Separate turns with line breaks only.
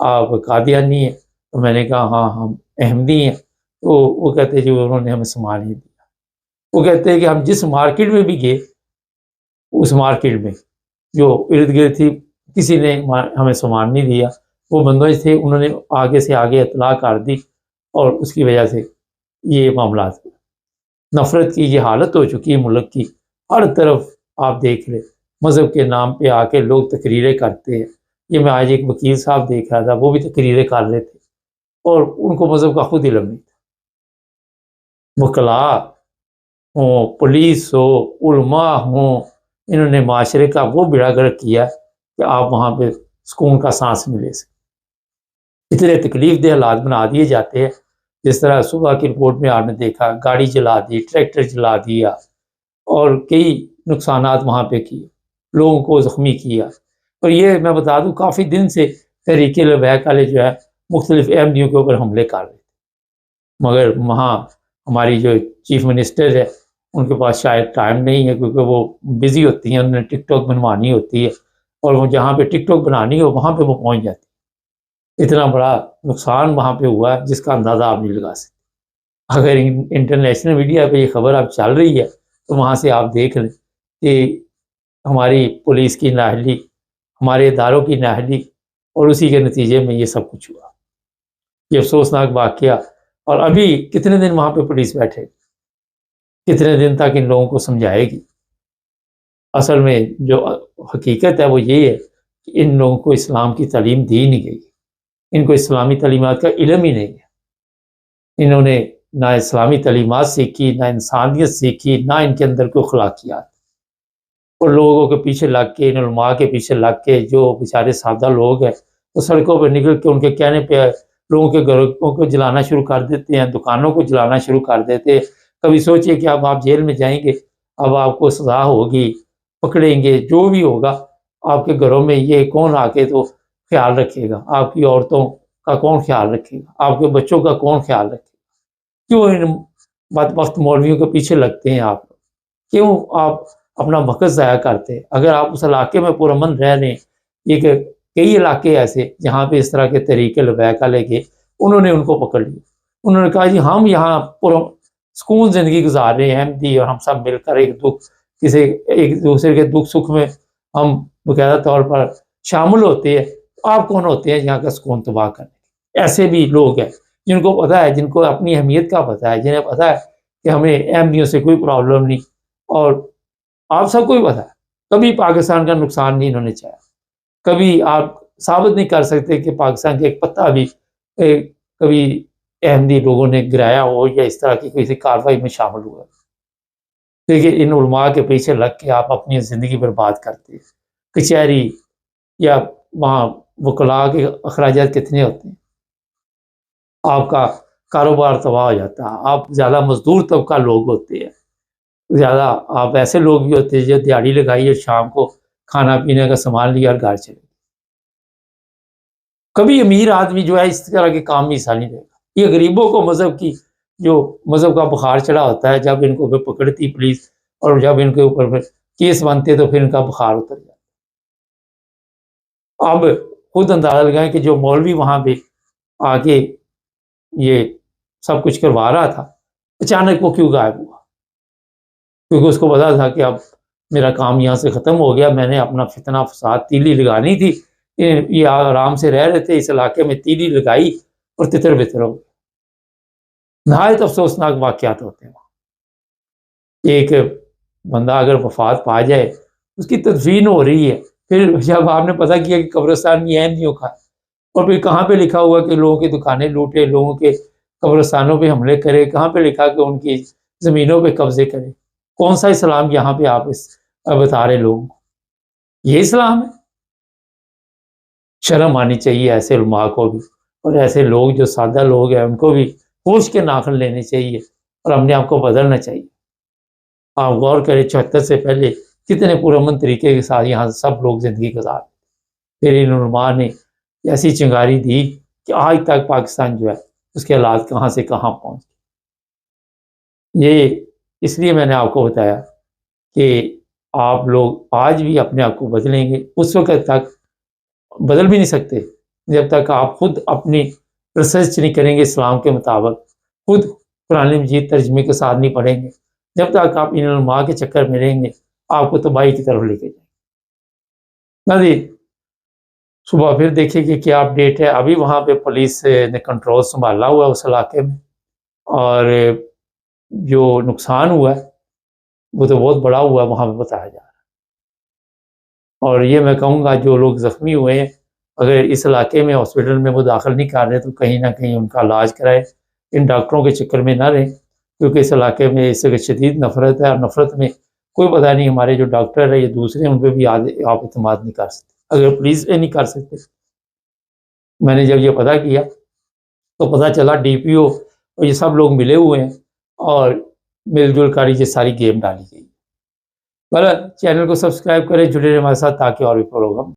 آپ قادیانی ہیں؟ تو میں نے کہا ہاں ہم احمدی ہیں۔ تو وہ کہتے جی انہوں نے ہمیں سامان نہیں دیا۔ وہ کہتے ہیں کہ ہم جس مارکیٹ میں بھی گئے، اس مارکیٹ میں جو ارد گرد تھی کسی نے ہمیں سامان نہیں دیا۔ وہ بندوبست تھے، انہوں نے آگے سے آگے اطلاع کر دی، اور اس کی وجہ سے یہ معاملات ہوئے۔ نفرت کی یہ حالت ہو چکی ہے ملک کی، ہر طرف آپ دیکھ لیں مذہب کے نام پہ آ کے لوگ تقریریں کرتے ہیں۔ یہ میں آج ایک وکیل صاحب دیکھ رہا تھا، وہ بھی تقریریں کر رہے تھے اور ان کو مذہب کا خود علم نہیں تھا۔ وکلاء ہوں، پولیس ہو، علماء ہوں، انہوں نے معاشرے کا وہ بیڑا گرک کیا کہ آپ وہاں پہ سکون کا سانس نہیں لے سکتے۔ اتنے تکلیف دہ حالات بنا دیے جاتے ہیں، جس طرح صبح کی رپورٹ میں آپ نے دیکھا گاڑی جلا دی، ٹریکٹر جلا دیا، اور کئی نقصانات وہاں پہ کیے، لوگوں کو زخمی کیا۔ اور یہ میں بتا دوں کافی دن سے تحریک لبیک والے جو ہے مختلف احمدیوں کے اوپر حملے کر رہے تھے، مگر وہاں ہماری جو چیف منسٹر ہے ان کے پاس شاید ٹائم نہیں ہے، کیونکہ وہ بزی ہوتی ہیں، انہوں نے ٹک ٹاک بنوانی ہوتی ہے، اور وہ جہاں پہ ٹک ٹاک بنانی ہو وہاں پہ وہ پہنچ جاتی ہے۔ اتنا بڑا نقصان وہاں پہ ہوا ہے جس کا اندازہ آپ نہیں لگا سکتے۔ اگر انٹرنیشنل میڈیا پہ یہ خبر اب چل رہی ہے تو وہاں سے آپ دیکھ لیں کہ ہماری پولیس کی نااہلی، ہمارے اداروں کی نااہلی، اور اسی کے نتیجے میں یہ سب کچھ ہوا۔ یہ افسوسناک واقعہ، اور ابھی کتنے دن وہاں پہ پولیس بیٹھے گی، کتنے دن تک ان لوگوں کو سمجھائے گی؟ اصل میں جو حقیقت ہے وہ یہ ہے کہ ان لوگوں کو اسلام کی تعلیم دی نہیں گئی، ان کو اسلامی تعلیمات کا علم ہی نہیں ہے۔ انہوں نے نہ اسلامی تعلیمات سیکھی، نہ انسانیت سیکھی، نہ ان کے اندر کوئی اخلاقیات۔ اور لوگوں کے پیچھے لگ کے، ان علماء کے پیچھے لگ کے، جو بیچارے سادہ لوگ ہیں وہ سڑکوں پہ نکل کے ان کے کہنے پہ لوگوں کے گھروں کو جلانا شروع کر دیتے ہیں، دکانوں کو جلانا شروع کر دیتے ہیں۔ کبھی سوچئے کہ اب آپ جیل میں جائیں گے، اب آپ کو سزا ہوگی، پکڑیں گے، جو بھی ہوگا، آپ کے گھروں میں یہ کون آ کے تو خیال رکھے گا؟ آپ کی عورتوں کا کون خیال رکھے گا؟ آپ کے بچوں کا کون خیال رکھے گا؟ کیوں ان بدبخت مولویوں کے پیچھے لگتے ہیں آپ؟ کیوں آپ اپنا وقت ضائع کرتے ہیں؟ اگر آپ اس علاقے میں پرامن رہ رہے ہیں، یہ کہ کئی علاقے ایسے جہاں پہ اس طرح کے طریقے لبیک والے کے، انہوں نے ان کو پکڑ لیا، انہوں نے کہا جی ہم یہاں سکون زندگی گزار رہے ہیں احمدی، اور ہم سب مل کر ایک دوسرے کے دکھ سکھ میں ہم باقاعدہ طور پر شامل ہوتے ہیں۔ آپ کون ہوتے ہیں یہاں کا سکون تباہ کرنے؟ ایسے بھی لوگ ہیں جن کو پتہ ہے، جن کو اپنی اہمیت کا پتہ ہے، جنہیں پتہ ہے کہ ہمیں احمدیوں سے کوئی پرابلم نہیں، اور آپ سب کو ہی پتہ ہے کبھی پاکستان کا نقصان نہیں انہوں نے چاہا۔ کبھی آپ ثابت نہیں کر سکتے کہ پاکستان کے ایک پتہ بھی کبھی احمدی لوگوں نے گرایا ہو یا اس طرح کی کسی کارروائی میں شامل ہوا۔ لیکن ان علماء کے پیچھے لگ کے آپ اپنی زندگی برباد کرتے ہیں۔ کچہری یا وہاں وکلاء کے اخراجات کتنے ہوتے ہیں، آپ کا کاروبار تباہ ہو جاتا ہے، آپ زیادہ مزدور طبقہ لوگ ہوتے ہیں، زیادہ آپ ایسے لوگ بھی ہوتے ہیں جو دیہڑی لگائی اور شام کو کھانا پینے کا سامان لیا اور گھر چلے۔ کبھی امیر آدمی جو ہے اس طرح کے کام میں حصہ نہیں لے گا۔ یہ غریبوں کو مذہب کا بخار چڑھا ہوتا ہے، جب ان کو پھر پکڑتی پولیس اور جب ان کے اوپر پھر کیس بنتے تو پھر ان کا بخار اتر جاتا۔ اب خود اندازہ لگائیں کہ جو مولوی وہاں پہ آ کے یہ سب کچھ کروا رہا تھا، اچانک وہ کیوں غائب ہوا؟ کیونکہ اس کو پتا تھا کہ اب میرا کام یہاں سے ختم ہو گیا، میں نے اپنا فتنہ فساد تیلی لگانی تھی، یہ آرام سے رہ رہے تھے، اس علاقے میں تیلی لگائی اور تتر بتر ہو گئے۔ نہایت افسوسناک واقعات ہوتے ہیں۔ ایک بندہ اگر وفات پا جائے، اس کی تدفین ہو رہی ہے، پھر جب آپ نے پتہ کیا کہ قبرستان میں احمدیوں کا، اور پھر کہاں پہ لکھا ہوا کہ لوگوں کی دکانیں لوٹے، لوگوں کے قبرستانوں پہ حملے کرے، کہاں پہ لکھا کہ ان کی زمینوں پہ قبضے کرے؟ کون سا اسلام یہاں پہ آپ بتا رہے لوگوں کو؟ یہ اسلام ہے؟ شرم آنی چاہیے ایسے علماء کو بھی، اور ایسے لوگ جو سادہ لوگ ہیں ان کو بھی ہوش کے ناخن لینے چاہیے، اور اپنے آپ کو بدلنا چاہیے۔ آپ غور کریں 74 سے پہلے کتنے پرامن طریقے کے ساتھ یہاں سب لوگ زندگی گزار، پھر ان علماء نے ایسی چنگاری دی کہ آج تک پاکستان جو ہے اس کے حالات کہاں سے کہاں پہنچ گئے۔ یہ اس لیے میں نے آپ کو بتایا کہ آپ لوگ آج بھی اپنے آپ کو بدلیں گے، اس وقت تک بدل بھی نہیں سکتے جب تک آپ خود اپنی ریسرچ نہیں کریں گے اسلام کے مطابق، خود قرآن مجید ترجمے کے ساتھ نہیں پڑھیں گے، جب تک آپ ان علماء کے چکر میں رہیں گے، آپ کو تباہی کی طرف لے کے جائیں گے۔ نہ جی، صبح پھر دیکھیں کہ کیا اپڈیٹ ہے۔ ابھی وہاں پہ پولیس نے کنٹرول سنبھالا ہوا ہے اس علاقے میں، اور جو نقصان ہوا ہے وہ تو بہت بڑا ہوا ہے، وہاں پہ بتایا جا رہا ہے۔ اور یہ میں کہوں گا جو لوگ زخمی ہوئے ہیں، اگر اس علاقے میں ہاسپٹل میں وہ داخل نہیں کر رہے تو کہیں نہ کہیں ان کا علاج کرائے، ان ڈاکٹروں کے چکر میں نہ رہیں، کیونکہ اس علاقے میں اس سے شدید نفرت ہے، اور نفرت میں کوئی پتہ نہیں ہمارے جو ڈاکٹر ہے یا دوسرے ان پہ بھی آپ اعتماد نہیں کر سکتے، اگر پولیس پہ نہیں کر سکتے۔ میں نے جب یہ پتہ کیا تو پتہ چلا ڈی پی او اور یہ سب لوگ ملے ہوئے ہیں، اور مل جل کر یہ ساری گیم ڈالی گئی۔ چینل کو سبسکرائب کریں، جڑے رہیں ہمارے ساتھ تاکہ اور بھی پروگرام